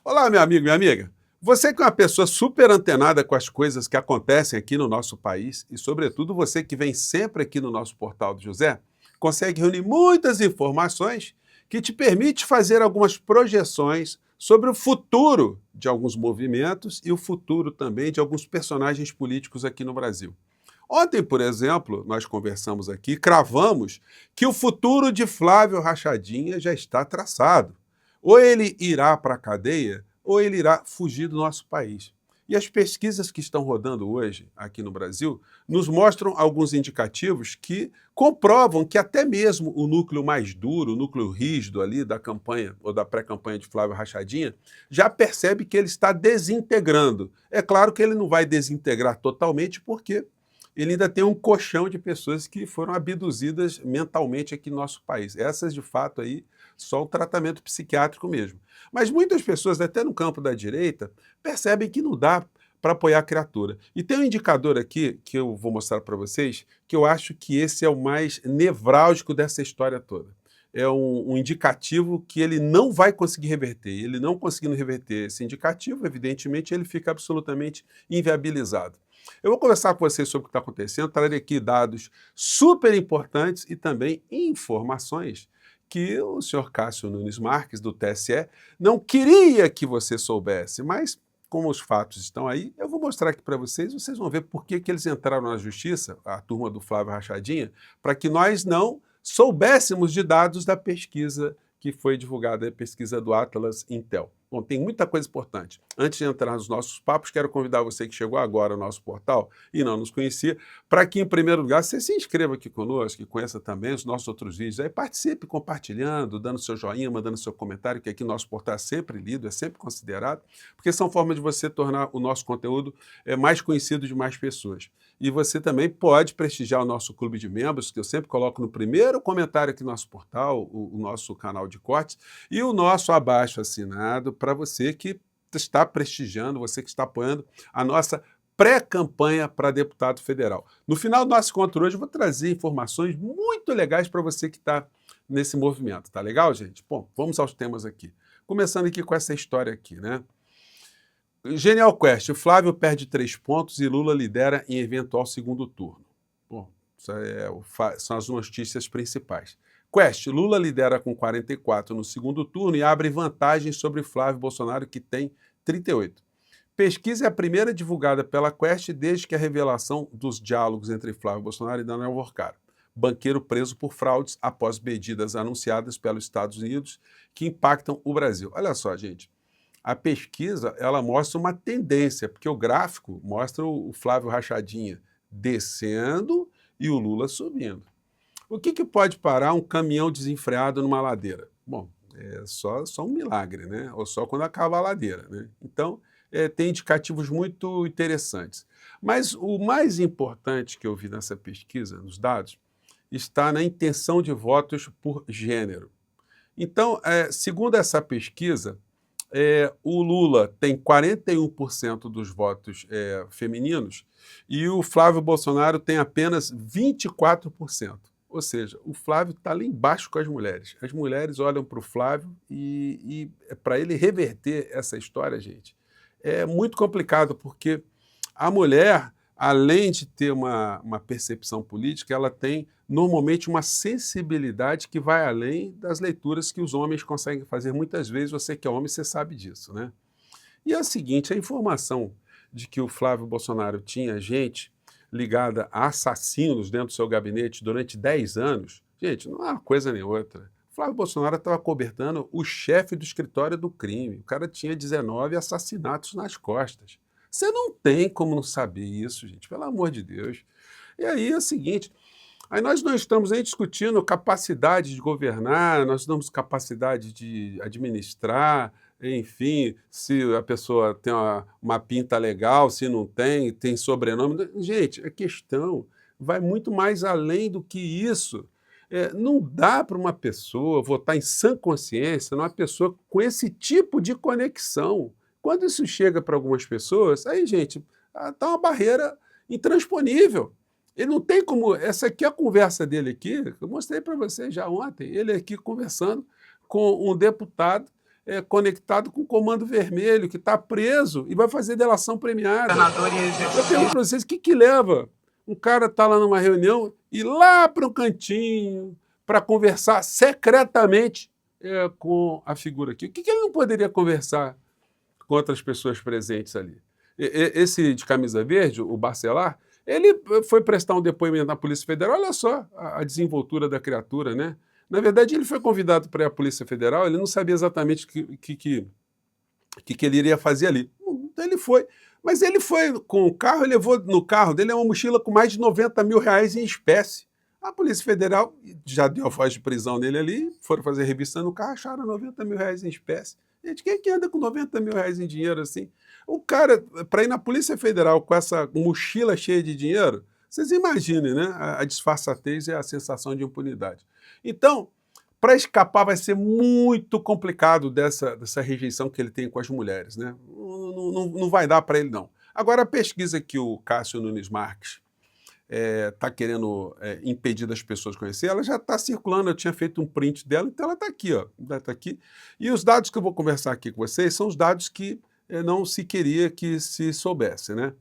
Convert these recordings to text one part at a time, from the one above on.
Olá, meu amigo, minha amiga. Você que é uma pessoa super antenada com as coisas que acontecem aqui no nosso país e, sobretudo, você que vem sempre aqui no nosso Portal do José, consegue reunir muitas informações que te permite fazer algumas projeções sobre o futuro de alguns movimentos e o futuro também de alguns personagens políticos aqui no Brasil. Ontem, por exemplo, nós conversamos aqui, cravamos que o futuro de Flávio Rachadinha já está traçado. Ou ele irá para a cadeia, ou ele irá fugir do nosso país. E as pesquisas que estão rodando hoje aqui no Brasil nos mostram alguns indicativos que comprovam que até mesmo o núcleo mais duro, o núcleo rígido ali da campanha ou da pré-campanha de Flávio Rachadinha, já percebe que ele está desintegrando. É claro que ele não vai desintegrar totalmente porque ele ainda tem um colchão de pessoas que foram abduzidas mentalmente aqui no nosso país. Essas, de fato, aí, só o tratamento psiquiátrico mesmo. Mas muitas pessoas, até no campo da direita, percebem que não dá para apoiar a criatura. E tem um indicador aqui, que eu vou mostrar para vocês, que eu acho que esse é o mais nevrálgico dessa história toda. É um indicativo que ele não vai conseguir reverter. Ele não conseguindo reverter esse indicativo, evidentemente, ele fica absolutamente inviabilizado. Eu vou conversar com vocês sobre o que está acontecendo, trarei aqui dados super importantes e também informações que o senhor Cássio Nunes Marques, do TSE, não queria que você soubesse, mas como os fatos estão aí, eu vou mostrar aqui para vocês, vocês vão ver por que eles entraram na justiça, a turma do Flávio Rachadinha, para que nós não soubéssemos de dados da pesquisa que foi divulgada, a pesquisa do Atlas Intel. Bom, tem muita coisa importante. Antes de entrar nos nossos papos, quero convidar você que chegou agora ao nosso portal e não nos conhecia, para que, em primeiro lugar, você se inscreva aqui conosco e conheça também os nossos outros vídeos. Aí participe compartilhando, dando seu joinha, mandando seu comentário, que aqui no nosso portal é sempre lido, é sempre considerado, porque são formas de você tornar o nosso conteúdo mais conhecido de mais pessoas. E você também pode prestigiar o nosso clube de membros, que eu sempre coloco no primeiro comentário aqui no nosso portal, o nosso canal de cortes, e o nosso abaixo assinado para você que está prestigiando, você que está apoiando a nossa pré-campanha para deputado federal. No final do nosso encontro hoje, eu vou trazer informações muito legais para você que está nesse movimento. Tá legal, gente? Bom, vamos aos temas aqui. Começando aqui com essa história aqui, né? Genial Quest, Flávio perde 3 pontos e Lula lidera em eventual segundo turno. Bom, são as notícias principais. Quest, Lula lidera com 44 no segundo turno e abre vantagem sobre Flávio Bolsonaro, que tem 38. Pesquisa é a primeira divulgada pela Quest desde que a revelação dos diálogos entre Flávio Bolsonaro e Daniel Worcaro, banqueiro preso por fraudes após medidas anunciadas pelos Estados Unidos que impactam o Brasil. Olha só, gente. A pesquisa, ela mostra uma tendência, porque o gráfico mostra o Flávio Rachadinha descendo e o Lula subindo. O que pode parar um caminhão desenfreado numa ladeira? Bom, é só um milagre, né? Ou só quando acaba a ladeira, né? Então, tem indicativos muito interessantes. Mas o mais importante que eu vi nessa pesquisa, nos dados, está na intenção de votos por gênero. Então, segundo essa pesquisa, o Lula tem 41% dos votos femininos e o Flávio Bolsonaro tem apenas 24%. Ou seja, o Flávio está lá embaixo com as mulheres. As mulheres olham para o Flávio e para ele reverter essa história, gente, é muito complicado, porque a mulher, além de ter uma percepção política, ela tem normalmente uma sensibilidade que vai além das leituras que os homens conseguem fazer. Muitas vezes, você que é homem, você sabe disso, né? E é o seguinte, a informação de que o Flávio Bolsonaro tinha gente ligada a assassinos dentro do seu gabinete durante 10 anos, gente, não é uma coisa nem outra. Flávio Bolsonaro estava cobertando o chefe do escritório do crime. O cara tinha 19 assassinatos nas costas. Você não tem como não saber isso, gente, pelo amor de Deus. E aí é o seguinte, aí nós não estamos aí discutindo capacidade de governar, nós damos capacidade de administrar, enfim, se a pessoa tem uma pinta legal, se não tem, tem sobrenome. Gente, a questão vai muito mais além do que isso. Não dá para uma pessoa votar em sã consciência numa pessoa com esse tipo de conexão. Quando isso chega para algumas pessoas, aí, gente, está uma barreira intransponível. Ele não tem como... Essa aqui é a conversa dele aqui, eu mostrei para vocês já ontem, ele aqui conversando com um deputado conectado com o Comando Vermelho, que está preso e vai fazer delação premiada. Eu pergunto para vocês, o que leva um cara estar lá numa reunião e ir lá para um cantinho para conversar secretamente com a figura aqui? O que ele não poderia conversar com outras pessoas presentes ali? Esse de camisa verde, o Bacelar, ele foi prestar um depoimento na Polícia Federal. Olha só a desenvoltura da criatura, né? Na verdade, ele foi convidado para ir à Polícia Federal, ele não sabia exatamente o que ele iria fazer ali. Então ele foi. Mas ele foi com o carro, ele levou no carro dele uma mochila com mais de 90 mil reais em espécie. A Polícia Federal já deu a voz de prisão nele ali, foram fazer revista no carro, acharam 90 mil reais em espécie. Gente, quem é que anda com 90 mil reais em dinheiro assim? O cara, para ir na Polícia Federal com essa mochila cheia de dinheiro, vocês imaginem, né? A disfarçatez e a sensação de impunidade. Então, para escapar vai ser muito complicado dessa rejeição que ele tem com as mulheres, né? Não vai dar para ele, não. Agora, a pesquisa que o Cássio Nunes Marques está querendo impedir das pessoas conhecer, ela já está circulando, eu tinha feito um print dela, então ela está aqui, ó, tá aqui. E os dados que eu vou conversar aqui com vocês são os dados que não se queria que se soubesse, né?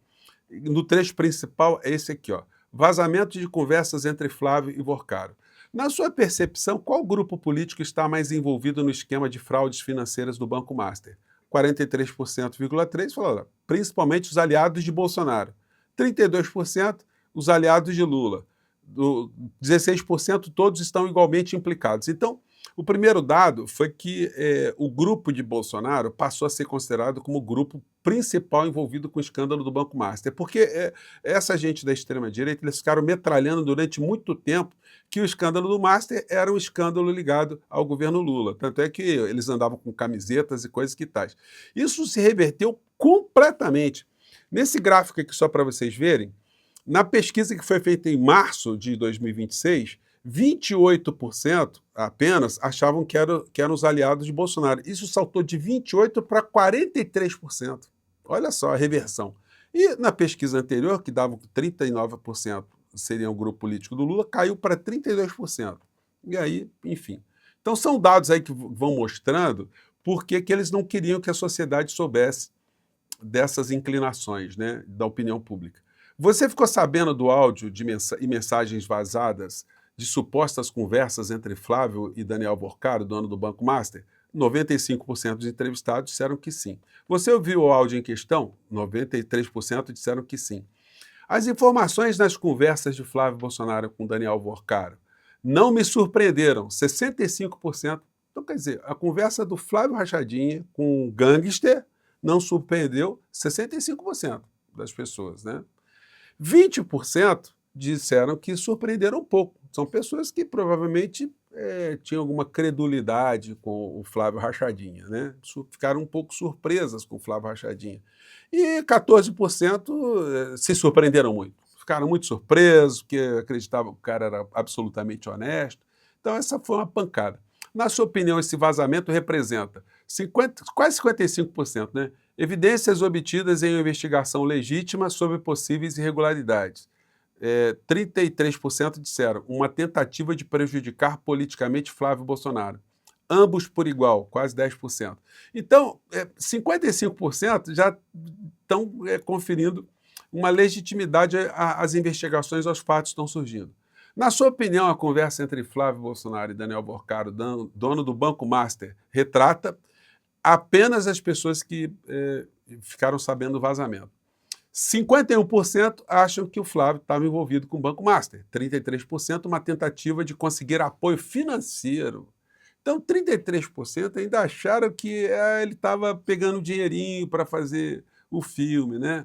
No trecho principal é esse aqui, ó, vazamento de conversas entre Flávio e Vorcaro. Na sua percepção, qual grupo político está mais envolvido no esquema de fraudes financeiras do Banco Master? 43,3% falaram, principalmente os aliados de Bolsonaro. 32% os aliados de Lula. 16% todos estão igualmente implicados. Então, o primeiro dado foi que o grupo de Bolsonaro passou a ser considerado como o grupo principal envolvido com o escândalo do Banco Master, porque essa gente da extrema-direita, eles ficaram metralhando durante muito tempo que o escândalo do Master era um escândalo ligado ao governo Lula. Tanto é que eles andavam com camisetas e coisas que tais. Isso se reverteu completamente. Nesse gráfico aqui, só para vocês verem, na pesquisa que foi feita em março de 2026, 28% apenas achavam que eram os aliados de Bolsonaro. Isso saltou de 28% para 43%. Olha só a reversão. E na pesquisa anterior, que dava 39% seria o grupo político do Lula, caiu para 32%. E aí, enfim. Então são dados aí que vão mostrando por que eles não queriam que a sociedade soubesse dessas inclinações, né, da opinião pública. Você ficou sabendo do áudio e mensagens vazadas de supostas conversas entre Flávio e Daniel Vorcaro, dono do Banco Master? 95% dos entrevistados disseram que sim. Você ouviu o áudio em questão? 93% disseram que sim. As informações nas conversas de Flávio Bolsonaro com Daniel Vorcaro não me surpreenderam, 65%. Então, quer dizer, a conversa do Flávio Rachadinha com o gangster não surpreendeu 65% das pessoas, né? 20% disseram que surpreenderam um pouco. São pessoas que provavelmente tinham alguma credulidade com o Flávio Rachadinha, né? Ficaram um pouco surpresas com o Flávio Rachadinha. E 14% se surpreenderam muito. Ficaram muito surpresos, porque acreditavam que o cara era absolutamente honesto. Então essa foi uma pancada. Na sua opinião, esse vazamento representa quase 55%, né? Evidências obtidas em investigação legítima sobre possíveis irregularidades. 33% disseram uma tentativa de prejudicar politicamente Flávio Bolsonaro. Ambos por igual, quase 10%. Então, 55% já estão conferindo uma legitimidade às investigações, aos fatos que estão surgindo. Na sua opinião, a conversa entre Flávio Bolsonaro e Daniel Vorcaro, dono do Banco Master, retrata apenas as pessoas que ficaram sabendo do vazamento. 51% acham que o Flávio estava envolvido com o Banco Master. 33% uma tentativa de conseguir apoio financeiro. Então, 33% ainda acharam que ele estava pegando dinheirinho para fazer o filme, né?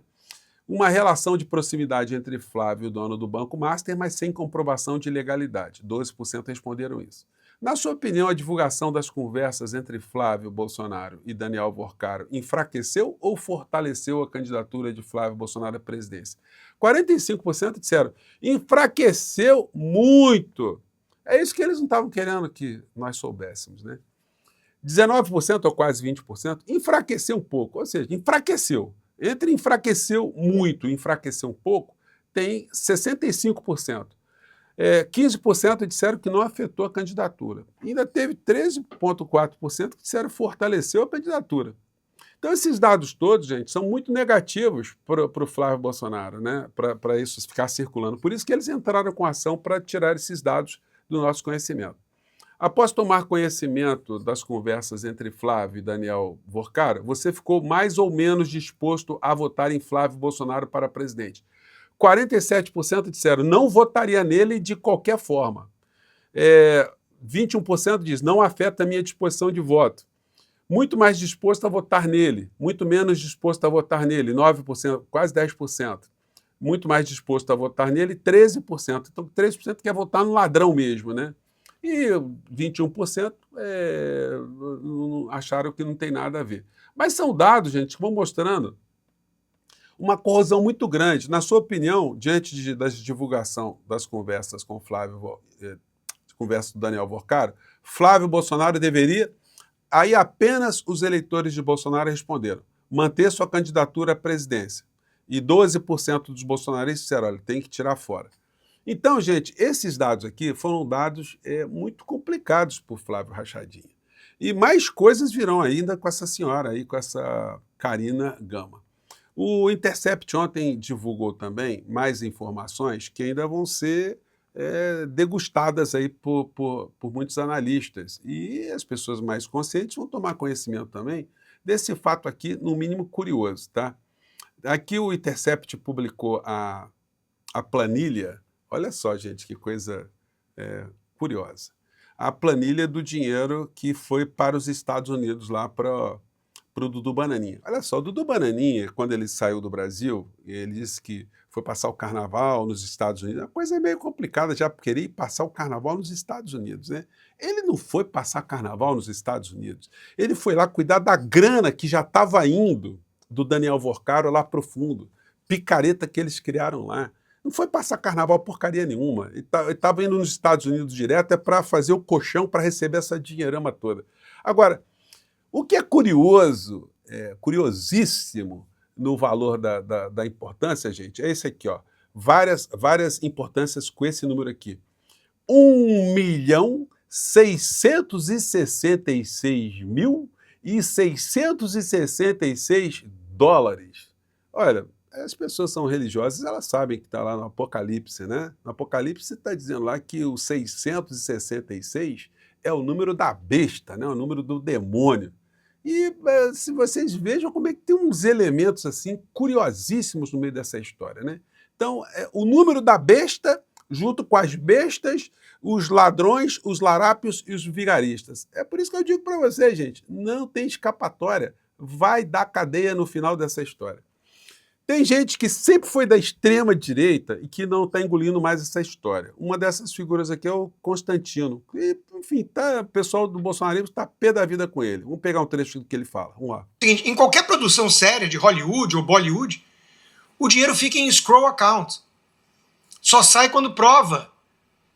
Uma relação de proximidade entre Flávio e o dono do Banco Master, mas sem comprovação de legalidade. 12% responderam isso. Na sua opinião, a divulgação das conversas entre Flávio Bolsonaro e Daniel Vorcaro enfraqueceu ou fortaleceu a candidatura de Flávio Bolsonaro à presidência? 45% disseram enfraqueceu muito. É isso que eles não estavam querendo que nós soubéssemos, né? 19% ou quase 20% enfraqueceu um pouco, ou seja, enfraqueceu. Entre enfraqueceu muito e enfraqueceu um pouco, tem 65%. 15% disseram que não afetou a candidatura. Ainda teve 13,4% que disseram que fortaleceu a candidatura. Então, esses dados todos, gente, são muito negativos para o Flávio Bolsonaro, né? Para isso ficar circulando. Por isso que eles entraram com ação para tirar esses dados do nosso conhecimento. Após tomar conhecimento das conversas entre Flávio e Daniel Vorcaro, você ficou mais ou menos disposto a votar em Flávio Bolsonaro para presidente. 47% disseram não votaria nele de qualquer forma. 21% diz não afeta a minha disposição de voto. Muito mais disposto a votar nele, muito menos disposto a votar nele, 9%, quase 10%. Muito mais disposto a votar nele, 13%. Então, 13% quer votar no ladrão mesmo, né? E 21% acharam que não tem nada a ver. Mas são dados, gente, que vão mostrando uma corrosão muito grande. Na sua opinião, diante da divulgação das conversas com Flávio, conversa do Daniel Vorcaro, Flávio Bolsonaro deveria... Aí apenas os eleitores de Bolsonaro responderam, manter sua candidatura à presidência. E 12% dos bolsonaristas disseram, olha, tem que tirar fora. Então, gente, esses dados aqui foram dados muito complicados por Flávio Rachadinha. E mais coisas virão ainda com essa senhora aí, com essa Karina Gama. O Intercept ontem divulgou também mais informações que ainda vão ser degustadas aí por muitos analistas. E as pessoas mais conscientes vão tomar conhecimento também desse fato aqui, no mínimo curioso, tá? Aqui o Intercept publicou a planilha, olha só, gente, que coisa curiosa. A planilha do dinheiro que foi para os Estados Unidos, lá para o Dudu Bananinha. Olha só, o Dudu Bananinha, quando ele saiu do Brasil, ele disse que foi passar o carnaval nos Estados Unidos. A coisa é meio complicada já, porque querer ir passar o carnaval nos Estados Unidos, né? Ele não foi passar carnaval nos Estados Unidos. Ele foi lá cuidar da grana que já estava indo do Daniel Vorcaro lá pro fundo. Picareta que eles criaram lá. Não foi passar carnaval porcaria nenhuma. Ele estava indo nos Estados Unidos direto para fazer o colchão para receber essa dinheirama toda. Agora, o que é curioso, curiosíssimo no valor da importância, gente, é esse aqui, ó. Várias importâncias com esse número aqui. 1.666.666 dólares. Olha, as pessoas são religiosas, elas sabem que está lá no Apocalipse, né? No Apocalipse está dizendo lá que o 666 é o número da besta, né? O número do demônio. E se vocês vejam como é que tem uns elementos assim curiosíssimos no meio dessa história, né? Então, o número da besta, junto com as bestas, os ladrões, os larápios e os vigaristas. É por isso que eu digo para vocês, gente, não tem escapatória. Vai dar cadeia no final dessa história. Tem gente que sempre foi da extrema direita e que não está engolindo mais essa história. Uma dessas figuras aqui é o Constantino. E, enfim, o pessoal do bolsonarismo está pé da vida com ele. Vamos pegar um trecho do que ele fala. Vamos lá. Em qualquer produção séria de Hollywood ou Bollywood, o dinheiro fica em escrow account. Só sai quando prova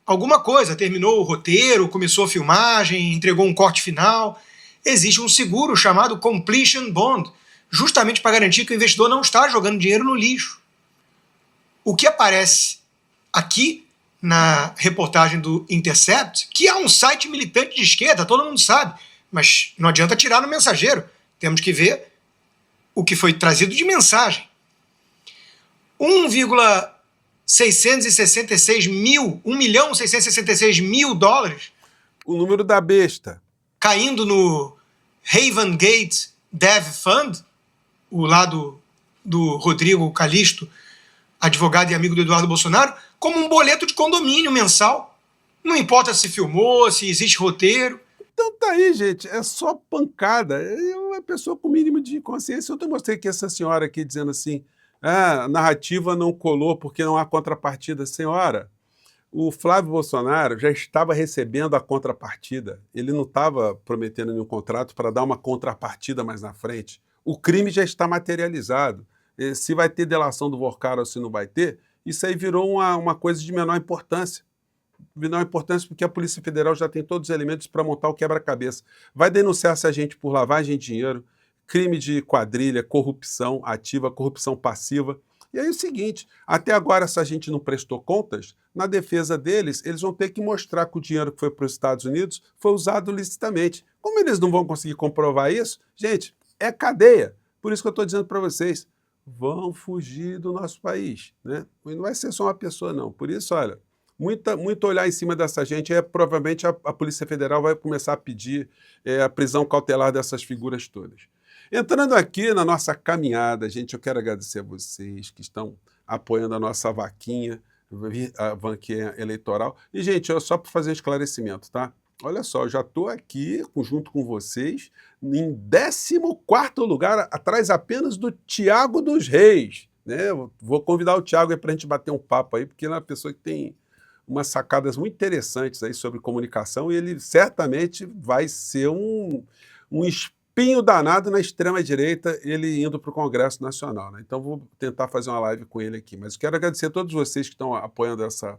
alguma coisa. Terminou o roteiro, começou a filmagem, entregou um corte final. Existe um seguro chamado Completion Bond, justamente para garantir que o investidor não está jogando dinheiro no lixo. O que aparece aqui na reportagem do Intercept, que é um site militante de esquerda, todo mundo sabe, mas não adianta tirar no mensageiro. Temos que ver o que foi trazido de mensagem. 1.666 mil dólares. O número da besta. Caindo no Haven Gate Dev Fund, o lado do Rodrigo Calixto, advogado e amigo do Eduardo Bolsonaro, como um boleto de condomínio mensal. Não importa se filmou, se existe roteiro. Então tá aí, gente, é só pancada. É uma pessoa com mínimo de consciência. Eu te mostrei aqui essa senhora aqui dizendo assim, a narrativa não colou porque não há contrapartida. Senhora, o Flávio Bolsonaro já estava recebendo a contrapartida. Ele não estava prometendo nenhum contrato para dar uma contrapartida mais na frente. O crime já está materializado. Se vai ter delação do Vorcaro ou se não vai ter, isso aí virou uma coisa de menor importância. Menor importância porque a Polícia Federal já tem todos os elementos para montar o quebra-cabeça. Vai denunciar essa gente por lavagem de dinheiro, crime de quadrilha, corrupção ativa, corrupção passiva. E aí é o seguinte, até agora essa gente não prestou contas, na defesa deles, eles vão ter que mostrar que o dinheiro que foi para os Estados Unidos foi usado licitamente. Como eles não vão conseguir comprovar isso, gente, é cadeia. Por isso que eu estou dizendo para vocês, vão fugir do nosso país, né? E não vai ser só uma pessoa, não. Por isso, olha, muito olhar em cima dessa gente, provavelmente a Polícia Federal vai começar a pedir a prisão cautelar dessas figuras todas. Entrando aqui na nossa caminhada, gente, eu quero agradecer a vocês que estão apoiando a nossa vaquinha, a vaquinha eleitoral. E, gente, só para fazer um esclarecimento, tá? Olha só, eu já estou aqui, junto com vocês, em 14º lugar, atrás apenas do Tiago dos Reis. Né? Vou convidar o Tiago para a gente bater um papo aí, porque ele é uma pessoa que tem umas sacadas muito interessantes aí sobre comunicação e ele certamente vai ser um espinho danado na extrema-direita, ele indo para o Congresso Nacional. Né? Então vou tentar fazer uma live com ele aqui. Mas quero agradecer a todos vocês que estão apoiando essa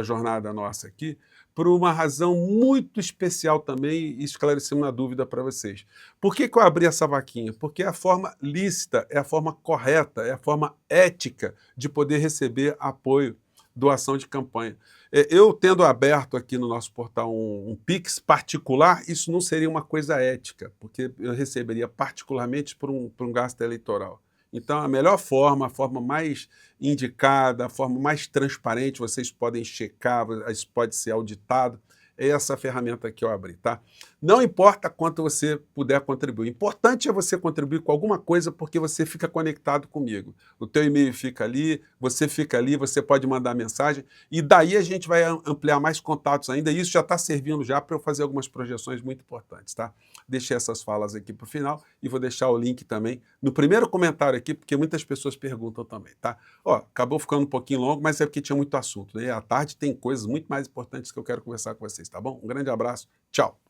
jornada nossa aqui, por uma razão muito especial também, e esclarecendo uma dúvida para vocês. Por que eu abri essa vaquinha? Porque é a forma lícita, é a forma correta, é a forma ética de poder receber apoio, doação de campanha. Eu tendo aberto aqui no nosso portal um Pix particular, isso não seria uma coisa ética, porque eu receberia particularmente por um gasto eleitoral. Então, a melhor forma, a forma mais indicada, a forma mais transparente, vocês podem checar, isso pode ser auditado, é essa ferramenta que eu abri, tá? Não importa quanto você puder contribuir. O importante é você contribuir com alguma coisa porque você fica conectado comigo. O teu e-mail fica ali, você pode mandar mensagem e daí a gente vai ampliar mais contatos ainda. E isso já está servindo já para eu fazer algumas projeções muito importantes, tá? Deixei essas falas aqui para o final e vou deixar o link também no primeiro comentário aqui, porque muitas pessoas perguntam também, tá? Ó, acabou ficando um pouquinho longo, mas é porque tinha muito assunto, né? À tarde tem coisas muito mais importantes que eu quero conversar com vocês, tá bom? Um grande abraço, tchau!